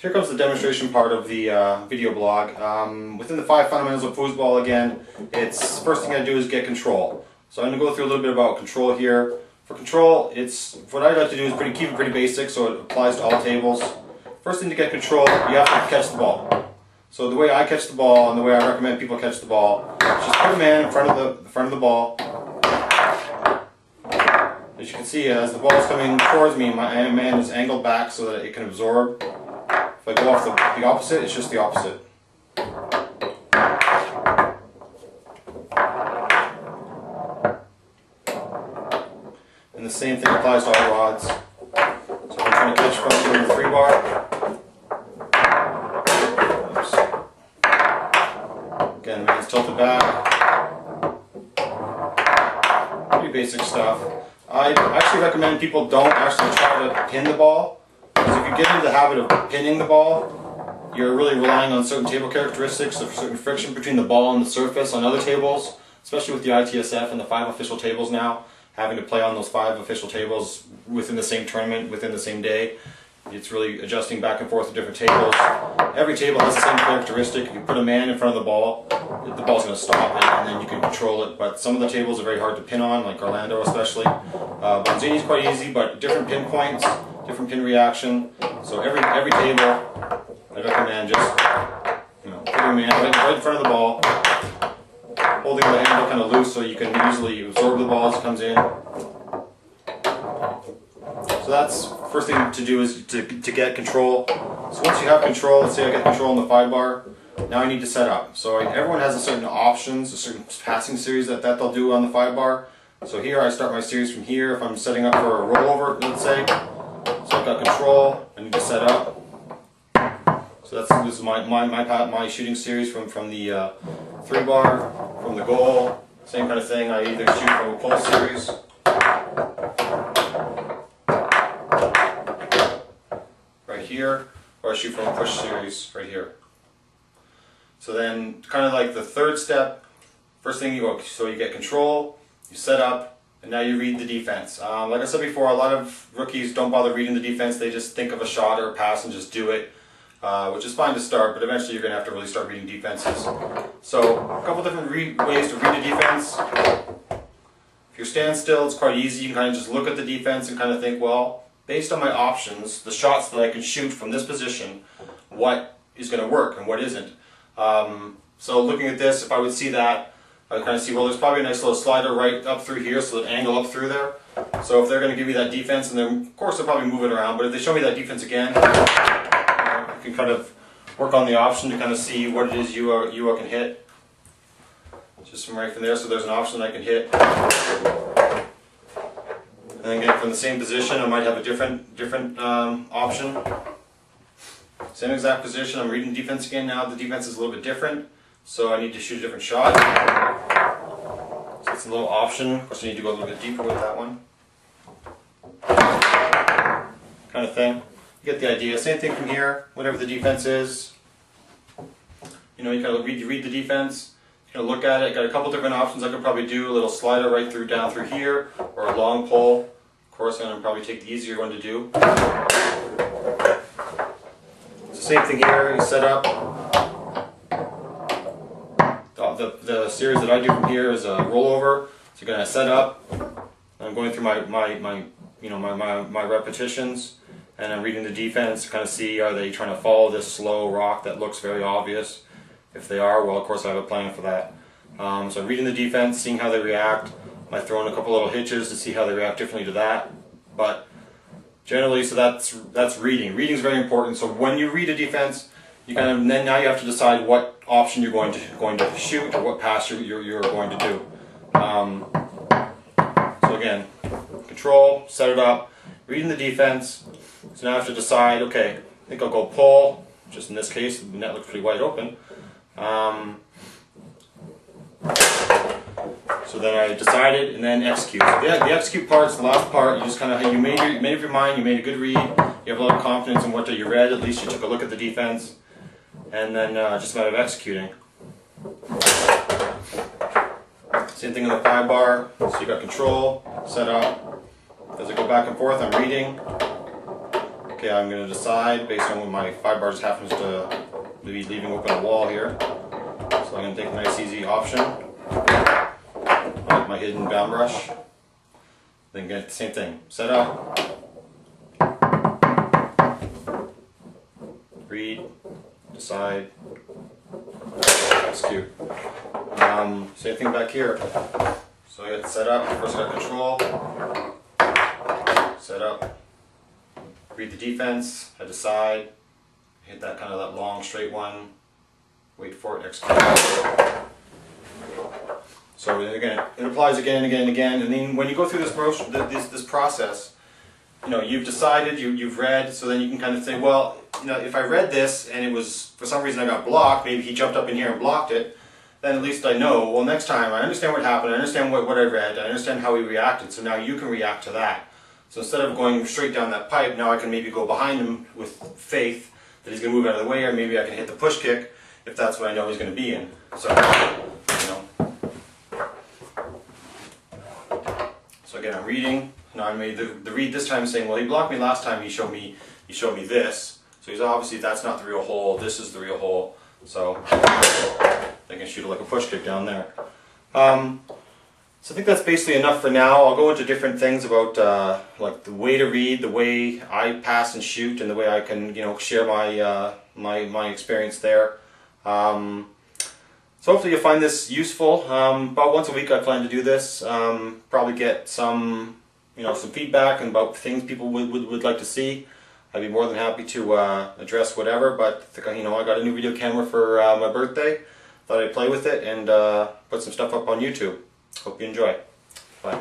Here comes the demonstration part of the video blog. Within the 5 fundamentals of foosball, again, it's first thing I do is get control. So I'm going to go through a little bit about control here. For control, it's what I like to do is keep it pretty basic, so it applies to all tables. First thing to get control, you have to catch the ball. So the way I catch the ball and the way I recommend people catch the ball, just put a man in front of the ball. As you can see, as the ball is coming towards me, my man is angled back so that it can absorb. If I go off the opposite, it's just the opposite. And the same thing applies to all rods. So I'm trying to catch from the 3 bar. Oops. Again, the man's tilted back. Pretty basic stuff. I actually recommend people don't actually try to pin the ball. Because if you get into the habit of pinning the ball, you're really relying on certain table characteristics of certain friction between the ball and the surface on other tables, especially with the ITSF and the 5 official tables now, having to play on those 5 official tables within the same tournament, within the same day. It's really adjusting back and forth to different tables. Every table has the same characteristic. If you put a man in front of the ball's going to stop it, and then you can control it. But some of the tables are very hard to pin on, like Orlando especially. Bonzini's quite easy, but different pin points, different pin reaction. So every table, I recommend just put your man right in front of the ball, holding the handle kind of loose so you can easily absorb the ball as it comes in. So that's first thing to do is to get control. So once you have control, let's say I get control in the 5 bar, now I need to set up. So everyone has a certain options, a certain passing series that they'll do on the 5 bar. So here I start my series from here. If I'm setting up for a rollover, let's say, so I've got control, I need to set up. So this is my shooting series from the 3 bar, from the goal, same kind of thing. I either shoot from a pull series, right here, or I shoot from a push series right here. So then, kind of like the third step, first thing you get control, you set up, and now you read the defense. Like I said before, a lot of rookies don't bother reading the defense, they just think of a shot or a pass and just do it, which is fine to start, but eventually you're going to have to really start reading defenses. So, a couple different ways to read a defense. If you're standstill, it's quite easy. You can kind of just look at the defense and kind of think, well, based on my options, the shots that I can shoot from this position, what is going to work and what isn't. So looking at this, if I would see that, I would kind of see, well, there's probably a nice little slider right up through here, so that angle up through there. So if they're going to give me that defense, and then of course they'll probably move it around, but if they show me that defense again, you can kind of work on the option to kind of see what it is you can hit. Just from right from there, so there's an option I can hit. And then again, from the same position, I might have a different option. Same exact position, I'm reading defense again now. The defense is a little bit different, so I need to shoot a different shot. So it's a little option. Of course, I need to go a little bit deeper with that one. Kind of thing. You get the idea. Same thing from here, whatever the defense is. You kind of read the defense. You look at it. Got a couple different options I could probably do. A little slider right through down through here, or a long pull. Of course, I'm going to probably take the easier one to do. Same thing here, you set up. The series that I do from here is a rollover. So you're going to set up. I'm going through my repetitions, and I'm reading the defense to kind of see, are they trying to follow this slow rock that looks very obvious? If they are, well, of course I have a plan for that. So I'm reading the defense, seeing how they react. I throw in a couple little hitches to see how they react differently to that. But generally, so that's reading. Reading is very important. So when you read a defense, then now you have to decide what option you're going to shoot or what pass you're going to do. So again, control, set it up, reading the defense. So now I have to decide. Okay, I think I'll go pull. Just in this case, the net looks pretty wide open. So then I decided, and then execute. So the execute part is the last part. You just kind of you made up your mind. You made a good read. You have a lot of confidence in what you read. At least you took a look at the defense, and then just a matter of executing. Same thing in the 5 bar. So you got control, set up. As I go back and forth, I'm reading. Okay, I'm going to decide based on what my 5 bars happens to be leaving open a wall here. So I'm going to take a nice easy option on my hidden bound brush. Then get the same thing. Set up, read, decide, execute. Same thing back here. So I get set up, first I got control, set up, read the defense, I decide, hit that kind of that long straight one, wait for it, execute. So again, it applies again and again and again, and then when you go through this process, you know, you've decided, you've read, so then you can kind of say, well, you know, if I read this and it was, for some reason I got blocked, maybe he jumped up in here and blocked it, then at least I know, well, next time I understand what happened, I understand what I read, I understand how he reacted, so now you can react to that. So instead of going straight down that pipe, now I can maybe go behind him with faith that he's going to move out of the way, or maybe I can hit the push kick if that's what I know he's going to be in. So, you know. So again, I'm reading. Now I made the read this time saying, well, he blocked me last time, he showed me this. So he's obviously, that's not the real hole, this is the real hole. So they can shoot it like a push kick down there. So I think that's basically enough for now. I'll go into different things about like the way to read, the way I pass and shoot, and the way I can, you know, share my my experience there. So hopefully you'll find this useful. About once a week I plan to do this. Probably get some, you know, some feedback and about things people would like to see. I'd be more than happy to address whatever. But you know, I got a new video camera for my birthday. Thought I'd play with it and put some stuff up on YouTube. Hope you enjoy. Bye.